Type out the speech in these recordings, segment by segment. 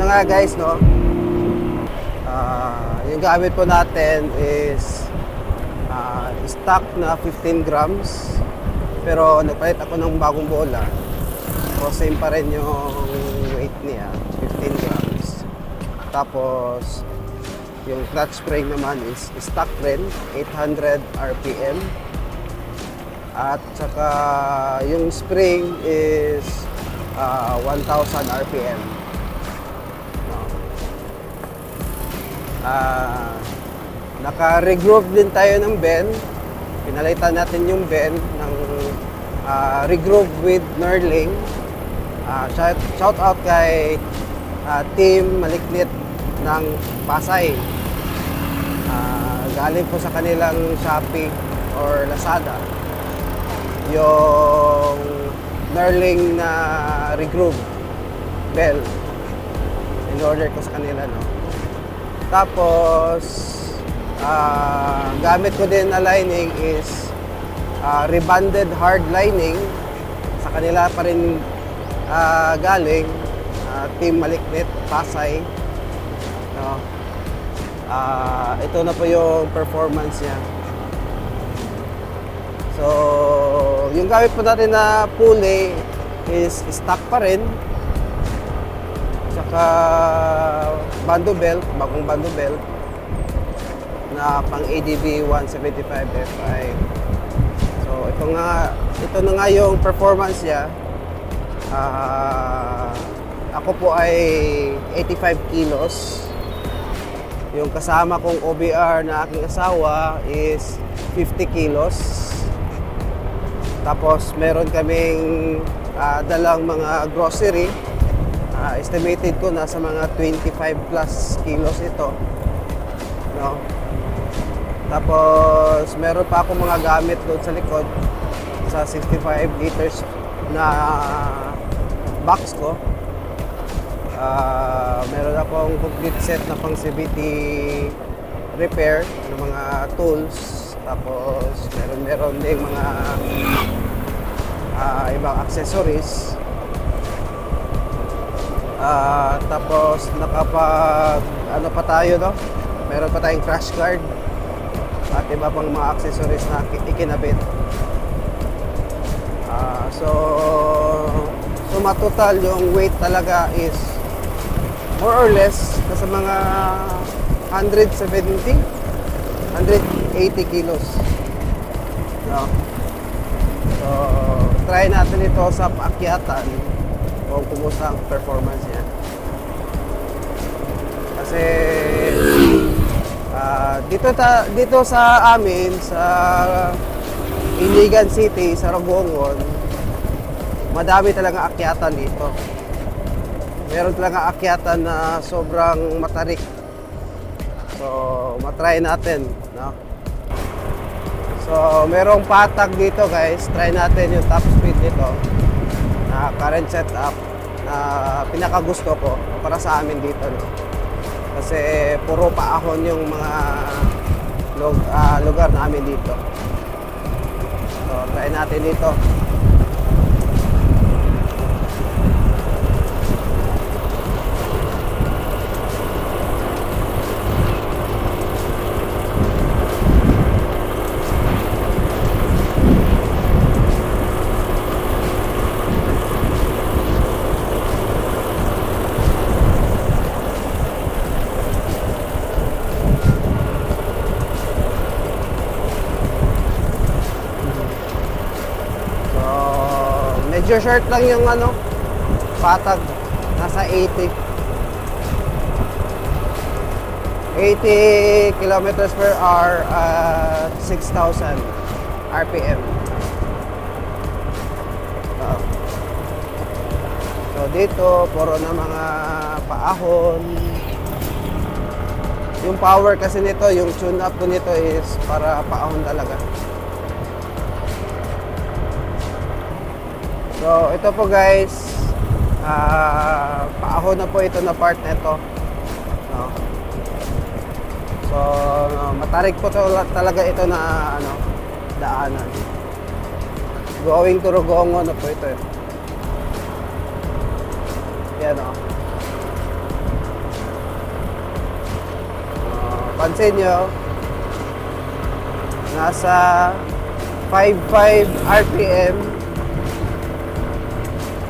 nga guys, no? Yung gamit po natin is stock na 15 grams. Pero nagpalit ako ng bagong bola. So same pa rin yung weight niya, 15 grams. Tapos yung clutch spring naman is stock rin, 800 RPM. At saka yung spring is 1,000 RPM. Naka-regroove din tayo ng bend. Pinalitan natin yung bend ng regroove with knurling. Shout out kay Team Maliklit ng Pasay. Galing po sa kanilang Shopee or Lazada yung knurling na regroove bell. In-order ko sa kanila, no? Tapos gamit ko din na lining is rebonded hard lining. Sa kanila pa rin galing, Team Maliklit Pasay, no? Ito na po yung performance niya. So yung gamit po natin na pulley is stock pa rin. Saka bando belt, bagong bando belt na pang ADB 175 F5. So ito na nga yung performance niya. Ako po ay 85 kilos. Yung kasama kong OBR na aking asawa is 50 kilos. Tapos meron kaming dalang mga grocery. Estimated ko nasa mga 25 plus kilos ito, no? Tapos meron pa akong mga gamit doon sa likod sa 65 liters na box ko. Meron akong complete set na pang CVT repair ng mga tools. Tapos meron ding mga ibang accessories. Tapos ano pa tayo, no? Meron pa tayong crash guard at iba pang mga accessories na ikinabit. So matotal yung weight talaga is more or less nasa mga 180 kilos, no? So try natin ito sa paakyatan kung kumusta ang performance niya. Kasi dito sa amin sa Iligan City, sa Rogongon, madami talaga akyatan dito. Meron talaga akyatan na sobrang matarik. So matry natin, no? So merong patag dito guys, try natin yung top speed nito na current setup na pinakagusto ko para sa amin dito, no? Kasi puro paahon yung mga lugar namin dito. So try natin dito. Medyo short lang yung patag, nasa 80 kilometers per hour at 6,000 RPM. So dito puro na mga paahon. Yung power kasi nito, yung tune up ko nito is para paahon talaga. So ito po guys, paahon na po ito na part nito, no? So matarik po talaga ito na daanan. Going to Rogongon na po ito. Yan, o. pansin nyo, nasa 55 RPM,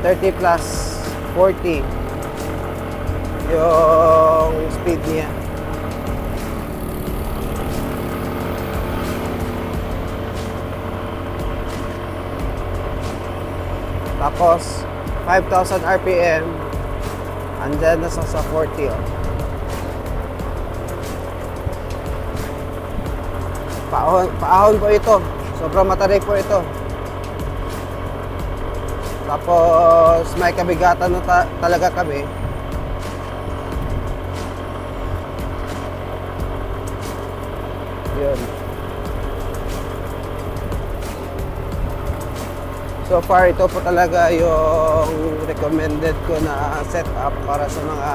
30 plus 40 yung speed niya. Tapos 5,000 RPM, andyan na sa 40. Oh. Paahon po ito. Sobrang matarik po ito. Tapos may kabigatan na talaga kami. Yun. So far, ito po talaga yung recommended ko na setup para sa mga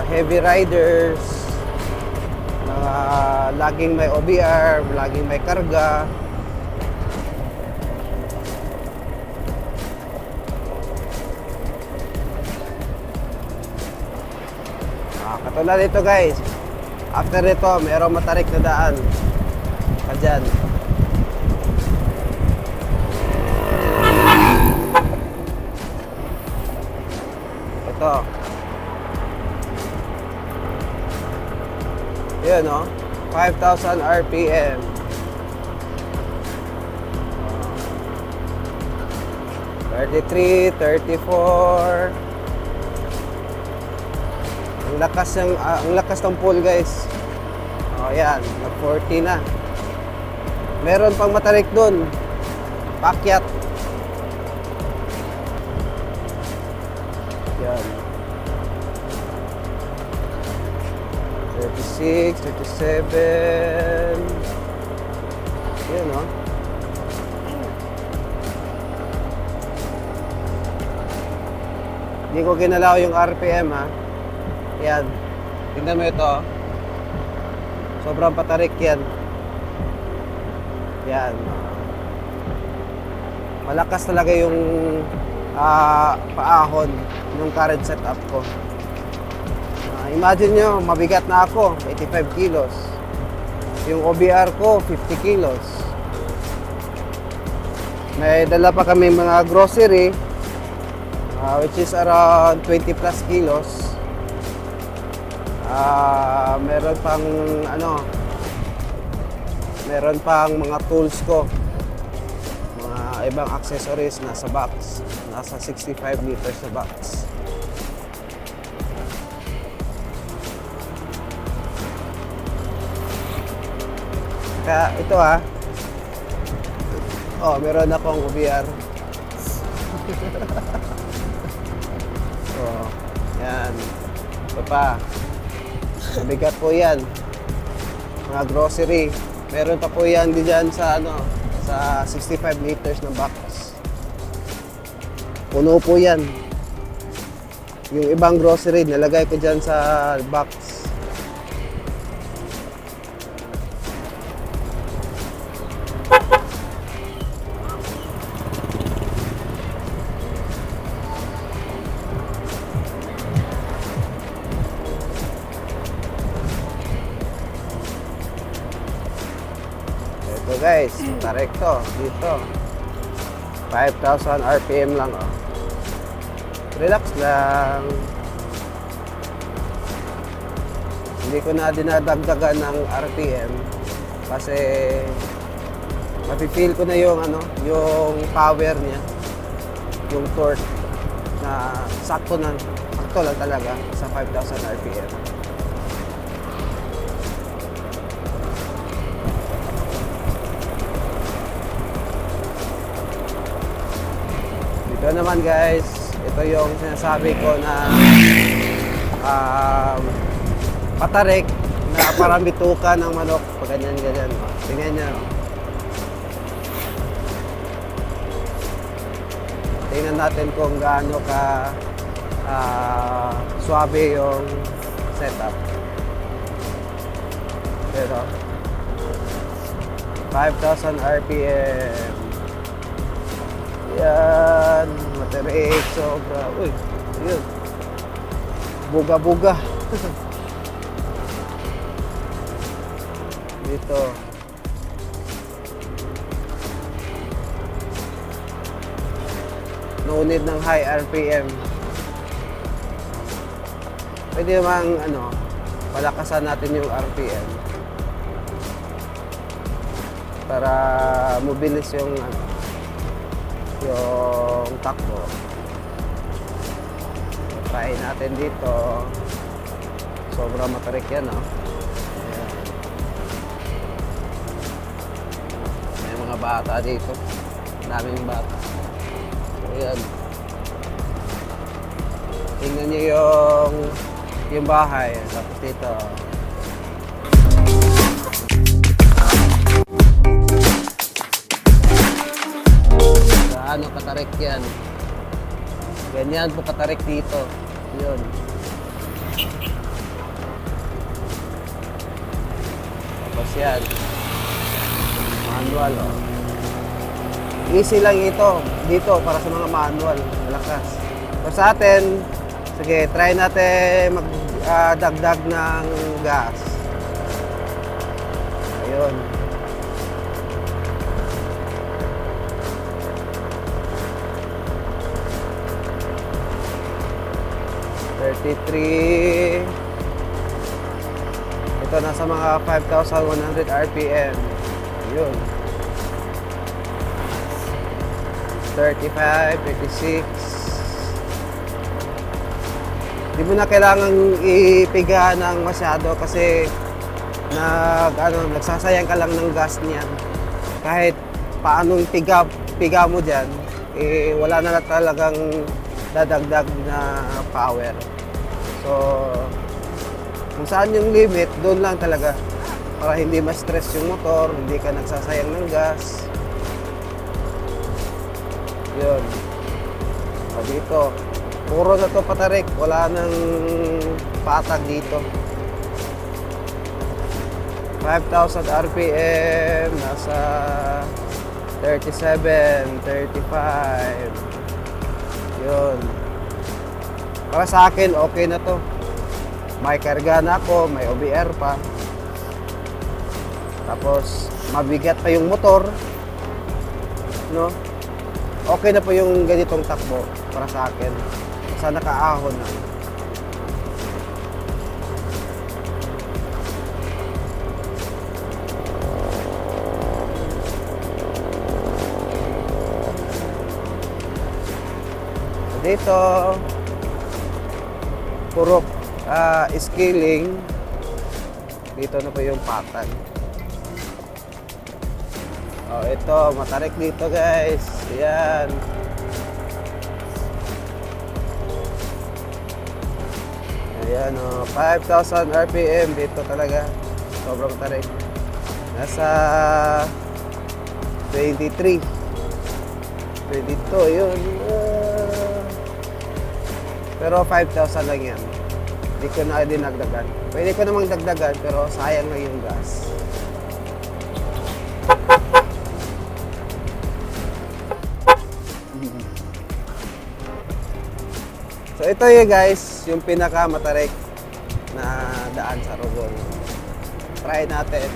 heavy riders, mga laging may OBR, laging may karga. Katulad dito guys, after ito, mayroong matarik na daan pa dyan. Ito. Yun, no? 5,000 RPM. Uh, 33, 34. Ang lakas ng pull, guys. Oh, yan. Nag-40 na. Meron pang matarik dun. Pakyat. Yan. 36, 37. Yan, no? Hindi ko ginalaw yung RPM, ha? Yan. Tingnan mo ito. Sobrang patarik yan. Yan. Malakas talaga yung paahon ng current setup ko. Imagine nyo, mabigat na ako, 85 kilos. Yung OBR ko, 50 kilos. May dala pa kami mga grocery, which is around 20 plus kilos. Meron pang meron pang mga tools ko, mga ibang accessories nasa box, nasa 65 liters na box. Kaya ito meron akong OBR. Yan. Ito pa. Mabigat po yan. Mga grocery. Meron pa po yan diyan sa sa 65 liters na box. Puno po yan. Yung ibang grocery nalagay ko diyan sa box. Ito guys, tarik to dito. 5,000 RPM lang, oh. Relax lang. Hindi ko na dinadagdagan ng RPM kasi mapipil ko na yung yung power niya, yung torque na sakto lang talaga sa 5,000 RPM. Ito naman guys, ito yung sinasabi ko na patarik na parang bituka ng manok. Pag ganyan. Tingnan nyo. Tingnan natin kung gaano ka suabe yung setup. Pero 5,000 RPM. Yan, matarik, sobra. Uy, yun. Buga-buga. Dito. No need ng high RPM. Pwede namang palakasan natin yung RPM para mabilis yung yung takbo. Try natin dito. Sobrang matarik yan, no? Ayan. May mga bata dito. Daming bata. Ayan. Tingnan nyo yung bahay. Tapos dito. Gaano katarik yan. Ganyan po katarik dito. Yun. Tapos yan. Manual, oh. Easy lang ito. Dito, para sa mga manual. Malakas. So sa atin, sige, try natin magdagdag ng gas. Ayun. $33. Ito nasa mga 5,100 RPM. Yun. 35, 36. Di mo na kailangan ipiga ng masyado kasi nagsasayang ka lang ng gas niyan. Kahit paanong piga mo dyan, wala na talagang dadagdag na power. So, kung saan yung limit, doon lang talaga. Para hindi ma-stress yung motor, hindi ka nagsasayang ng gas. Yun. O dito, puro na to patarik. Wala nang patag dito. 5,000 RPM, nasa 37, 35. Yun. Para sa akin, okay na to. May karga na ako, may OBR pa. Tapos, mabigat pa yung motor. No? Okay na po yung ganitong takbo para sa akin. Sa nakaahon na. Dito, puro scaling. Dito na po yung pattern. Oh, ito, matarik dito guys. Ayan. Ayan, oh, 5,000 RPM dito talaga. Sobrang tarik. Nasa 23. 22, yun. Pero 5,000 lang yan. Hindi ko na dinagdagan. Pwede ko namang dagdagan, pero sayang lang yung gas. So ito yung guys, yung pinakamatarik na daan sa Rogol. Try natin.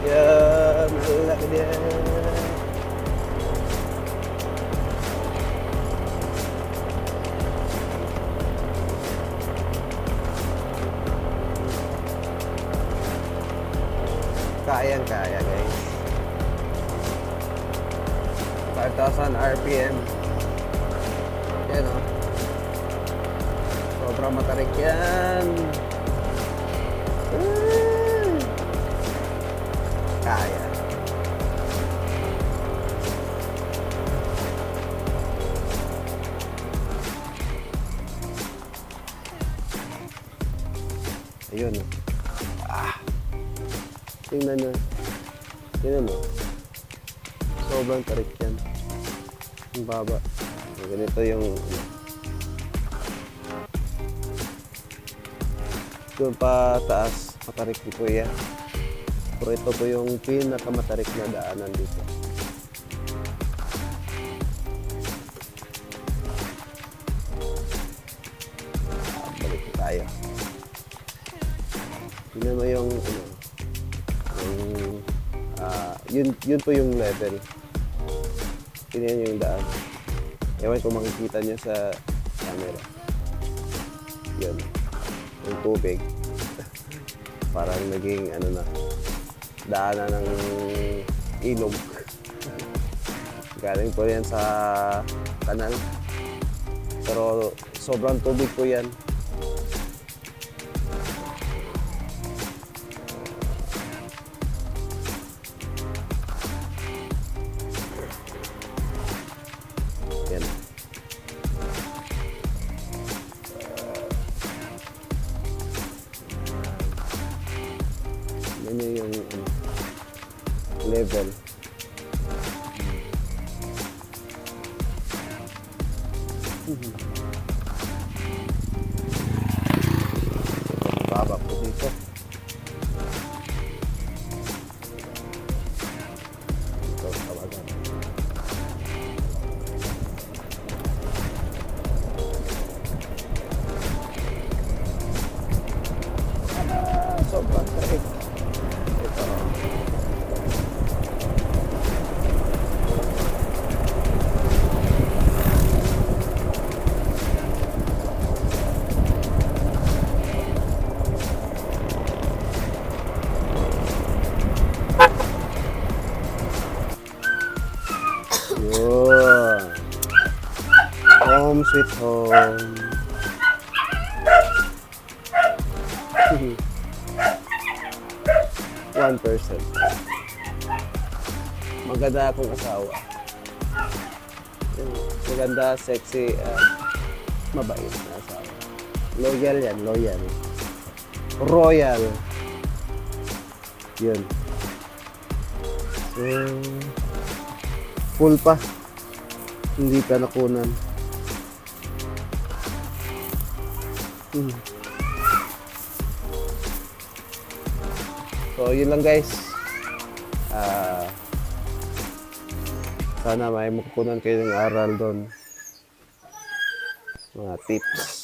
Yan, malaki din. Kayang-kaya guys. 5,000 RPM. Yan o. Sobrang matarik yan. Kaya. Ayun. Tingnan nyo. Tingnan mo. Sobrang tarik yan. Ang baba. Ganito yung doon pa taas, matarik po yan. Pero ito po yung pinakamatarik na daanan dito. Balik tayo. Tingnan mo yung, yun po yung level. Tingnan nyo yung daan. Ewan kung makikita nyo sa camera. Yun. Yung tubig. Parang naging, daanan ng ilog. Galing po yan sa kanal. Pero sobrang tubig po yan. Yan. Yan yung level. Baba po dito. Ito, tawagan. Sobrang traffic. Ito. Yun. Home sweet home. 1%. Maganda akong asawa. Yun. Maganda, sexy, mabait na asawa. Loyal yan, loyal. Royal. Yun. So, full pa. Hindi pa nakunan. So, yun lang guys. Sana may makukunan kayo ng aral doon. Mga tips.